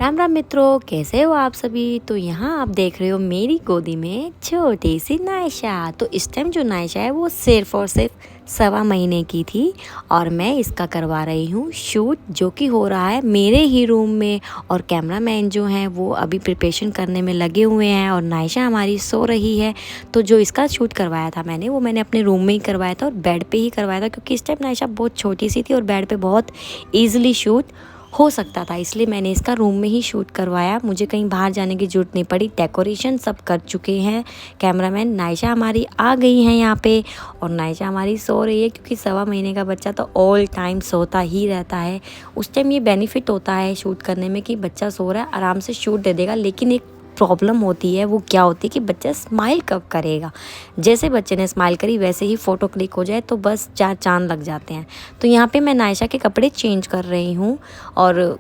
राम राम मित्रों, कैसे हो आप सभी। तो यहाँ आप देख रहे हो मेरी गोदी में छोटी सी नायशा। तो इस टाइम जो नायशा है वो सिर्फ और सिर्फ 1.25 महीने की थी और मैं इसका करवा रही हूँ शूट, जो कि हो रहा है मेरे ही रूम में। और कैमरामैन जो हैं वो अभी प्रिपरेशन करने में लगे हुए हैं और नायशा हमारी सो रही है। तो जो इसका शूट करवाया था मैंने अपने रूम में ही करवाया था और बेड पे ही करवाया था, क्योंकि इस टाइम नायशा बहुत छोटी सी थी और बेड पे बहुत ईजिली शूट हो सकता था, इसलिए मैंने इसका रूम में ही शूट करवाया। मुझे कहीं बाहर जाने की ज़रूरत नहीं पड़ी। डेकोरेशन सब कर चुके हैं कैमरामैन। नायशा हमारी आ गई हैं यहाँ पे और नायशा हमारी सो रही है, क्योंकि 1.25 महीने का बच्चा तो ऑल टाइम सोता ही रहता है। उस टाइम ये बेनिफिट होता है शूट करने में कि बच्चा सो रहा है, आराम से शूट दे देगा। लेकिन एक प्रॉब्लम होती है, वो क्या होती है कि बच्चा स्माइल कब करेगा। जैसे बच्चे ने स्माइल करी वैसे ही फ़ोटो क्लिक हो जाए तो बस 4 चांद लग जाते हैं। तो यहाँ पे मैं नायशा के कपड़े चेंज कर रही हूँ और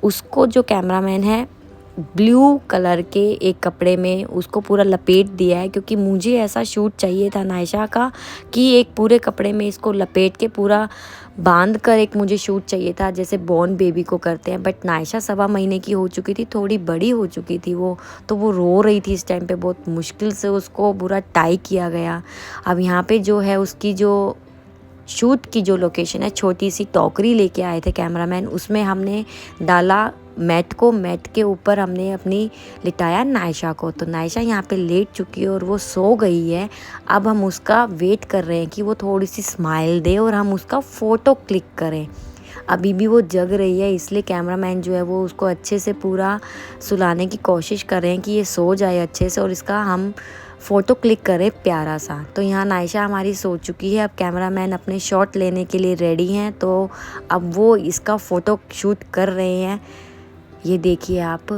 उसको जो कैमरामैन है ब्लू कलर के एक कपड़े में उसको पूरा लपेट दिया है, क्योंकि मुझे ऐसा शूट चाहिए था नायशा का कि एक पूरे कपड़े में इसको लपेट के पूरा बांध कर एक मुझे शूट चाहिए था, जैसे बॉर्न बेबी को करते हैं। बट नायशा 1.25 महीने की हो चुकी थी, थोड़ी बड़ी हो चुकी थी वो, तो वो रो रही थी इस टाइम पे। बहुत मुश्किल से उसको पूरा टाई किया गया। अब यहाँ पे जो है उसकी जो शूट की जो लोकेशन है, छोटी सी टोकरी लेके आए थे कैमरामैन, उसमें हमने डाला मैट को। मैट के ऊपर हमने अपनी लिटाया नायशा को। तो नायशा यहाँ पे लेट चुकी है और वो सो गई है। अब हम उसका वेट कर रहे हैं कि वो थोड़ी सी स्माइल दे और हम उसका फ़ोटो क्लिक करें। अभी भी वो जग रही है, इसलिए कैमरामैन जो है वो उसको अच्छे से पूरा सुलाने की कोशिश कर रहे हैं कि ये सो जाए अच्छे से और इसका हम फ़ोटो क्लिक करें प्यारा सा। तो यहाँ नायशा हमारी सो चुकी है। अब कैमरामैन अपने शॉट लेने के लिए रेडी हैं, तो अब वो इसका फ़ोटो शूट कर रहे हैं। ये देखिए आप।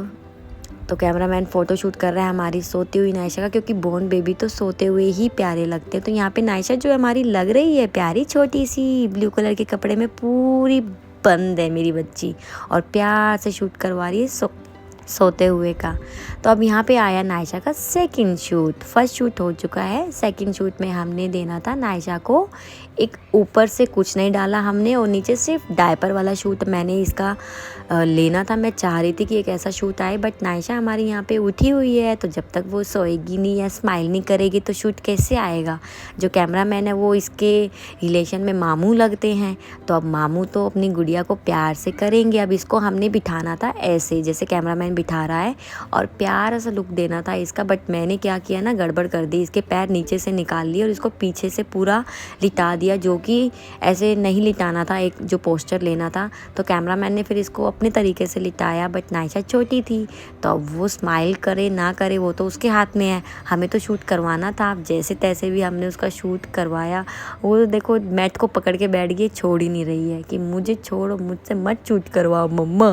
तो कैमरामैन फ़ोटो शूट कर रहा है हमारी सोती हुई नायशा का, क्योंकि बॉर्न बेबी तो सोते हुए ही प्यारे लगते हैं। तो यहाँ पे नायशा जो है हमारी लग रही है प्यारी, छोटी सी ब्लू कलर के कपड़े में पूरी बंद है मेरी बच्ची और प्यार से शूट करवा रही है सोते हुए का। तो अब यहाँ पे आया नायशा का सेकंड शूट। फर्स्ट शूट हो चुका है, सेकंड शूट में हमने देना था नायशा को एक ऊपर से कुछ नहीं डाला हमने और नीचे सिर्फ डायपर वाला शूट मैंने इसका लेना था। मैं चाह रही थी कि एक ऐसा शूट आए, बट नायशा हमारी यहाँ पे उठी हुई है, तो जब तक वो सोएगी नहीं या स्माइल नहीं करेगी तो शूट कैसे आएगा। जो कैमरामैन है वो इसके रिलेशन में मामू लगते हैं, तो अब मामू तो अपनी गुड़िया को प्यार से करेंगे। अब इसको हमने बिठाना था ऐसे जैसे कैमरामैन बिठा रहा है और प्यारा सा लुक देना था इसका। बट मैंने क्या किया ना, गड़बड़ कर दी। इसके पैर नीचे से निकाल लिए और इसको पीछे से पूरा लिटा दिया, जो कि ऐसे नहीं लिटाना था, एक जो पोस्चर लेना था। तो कैमरामैन ने फिर इसको अपने तरीके से लिटाया। बट नायशा छोटी थी, तो अब वो स्माइल करे ना करे वो तो उसके हाथ में है, हमें तो शूट करवाना था। अब जैसे तैसे भी हमने उसका शूट करवाया। वो देखो मैट को पकड़ के बैठ गई, छोड़ ही नहीं रही है कि मुझे छोड़ो, मुझसे मत शूट करवाओ मम्मा,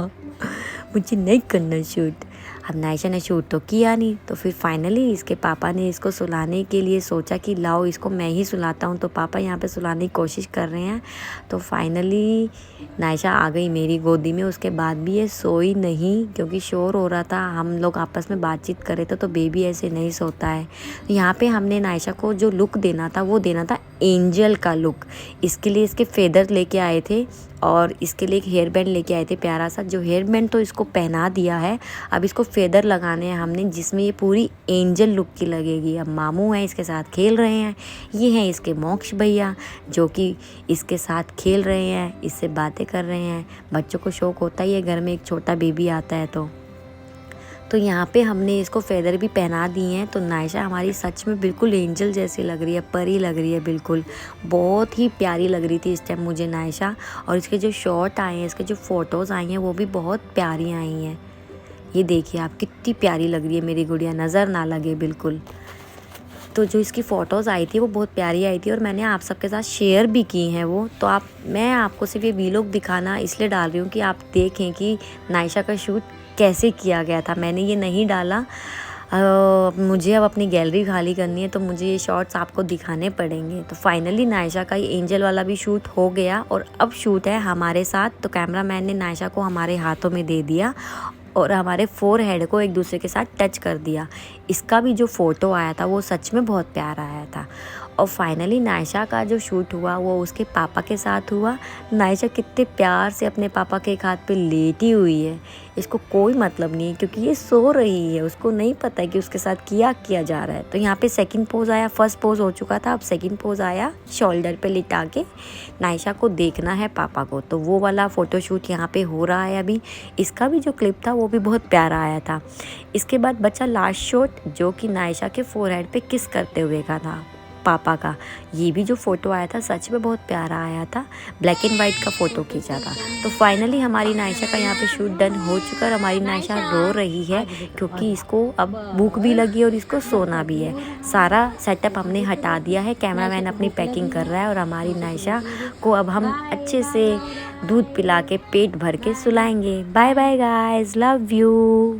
मुझे नहीं करना शूट। अब नायशा ने शूट तो किया नहीं, तो फिर फाइनली इसके पापा ने इसको सुलाने के लिए सोचा कि लाओ इसको मैं ही सुलाता हूँ। तो पापा यहाँ पे सुलाने की कोशिश कर रहे हैं। तो फाइनली नायशा आ गई मेरी गोदी में। उसके बाद भी ये सोई नहीं, क्योंकि शोर हो रहा था, हम लोग आपस में बातचीत कर रहे थे, तो बेबी ऐसे नहीं सोता है। तो यहाँ पे हमने नायशा को जो लुक देना था वो देना था एंजल का लुक। इसके लिए इसके फेदर लेके आए थे और इसके लिए एक हेयर बैंड लेके आए थे प्यारा सा। जो हेयर बैंड तो इसको पहना दिया है, अब इसको फेदर लगाने हैं हमने, जिसमें ये पूरी एंजल लुक की लगेगी। अब मामू हैं इसके साथ खेल रहे हैं, ये हैं इसके मोक्ष भैया जो कि इसके साथ खेल रहे हैं, इससे बातें कर रहे हैं। बच्चों को शौक होता ही है घर में एक छोटा बेबी आता है तो यहाँ पे हमने इसको फेदर भी पहना दिए हैं। तो नायशा हमारी सच में बिल्कुल एंजल जैसी लग रही है, परी लग रही है बिल्कुल। बहुत ही प्यारी लग रही थी इस टाइम मुझे नायशा। और इसके जो शॉट आए हैं, इसके जो फ़ोटोज़ आई हैं वो भी बहुत प्यारी आई हैं। ये देखिए आप, कितनी प्यारी लग रही है मेरी गुड़िया, नज़र ना लगे बिल्कुल। तो जो इसकी फ़ोटोज़ आई थी वो बहुत प्यारी आई थी और मैंने आप सबके साथ शेयर भी की हैं वो। तो मैं आपको सिर्फ ये वीलॉग दिखाना इसलिए डाल रही हूँ कि आप देखें कि नायशा का शूट कैसे किया गया था। मैंने ये नहीं डाला, मुझे अब अपनी गैलरी खाली करनी है, तो मुझे ये शॉट्स आपको दिखाने पड़ेंगे। तो फाइनली नायशा का ये एंजल वाला भी शूट हो गया और अब शूट है हमारे साथ। तो कैमरामैन ने नायशा को हमारे हाथों में दे दिया और हमारे फोरहेड को एक दूसरे के साथ टच कर दिया। इसका भी जो फ़ोटो आया था वो सच में बहुत प्यारा आया था। और फाइनली नायशा का जो शूट हुआ वो उसके पापा के साथ हुआ। नायशा कितने प्यार से अपने पापा के एक हाथ पे लेटी हुई है, इसको कोई मतलब नहीं है क्योंकि ये सो रही है, उसको नहीं पता है कि उसके साथ क्या किया जा रहा है। तो यहाँ पे सेकंड पोज आया, फर्स्ट पोज हो चुका था, अब सेकंड पोज आया शोल्डर पे लिटा के नायशा को देखना है पापा को। तो वो वाला फ़ोटोशूट यहाँ पे हो रहा है अभी। इसका भी जो क्लिप था वो भी बहुत प्यारा आया था। इसके बाद बचा लास्ट शॉट जो कि नायशा के फोरहेड पे किस करते हुए का था पापा का। ये भी जो फ़ोटो आया था सच में बहुत प्यारा आया था, ब्लैक एंड वाइट का फ़ोटो खींचा था। तो फाइनली हमारी नायशा का यहाँ पे शूट डन हो चुका और हमारी नायशा रो रही है क्योंकि इसको अब भूख भी लगी और इसको सोना भी है। सारा सेटअप हमने हटा दिया है, कैमरामैन अपनी पैकिंग कर रहा है और हमारी नायशा को अब हम अच्छे से दूध पिला के पेट भर के सुलाएंगे। Bye bye guys, love you.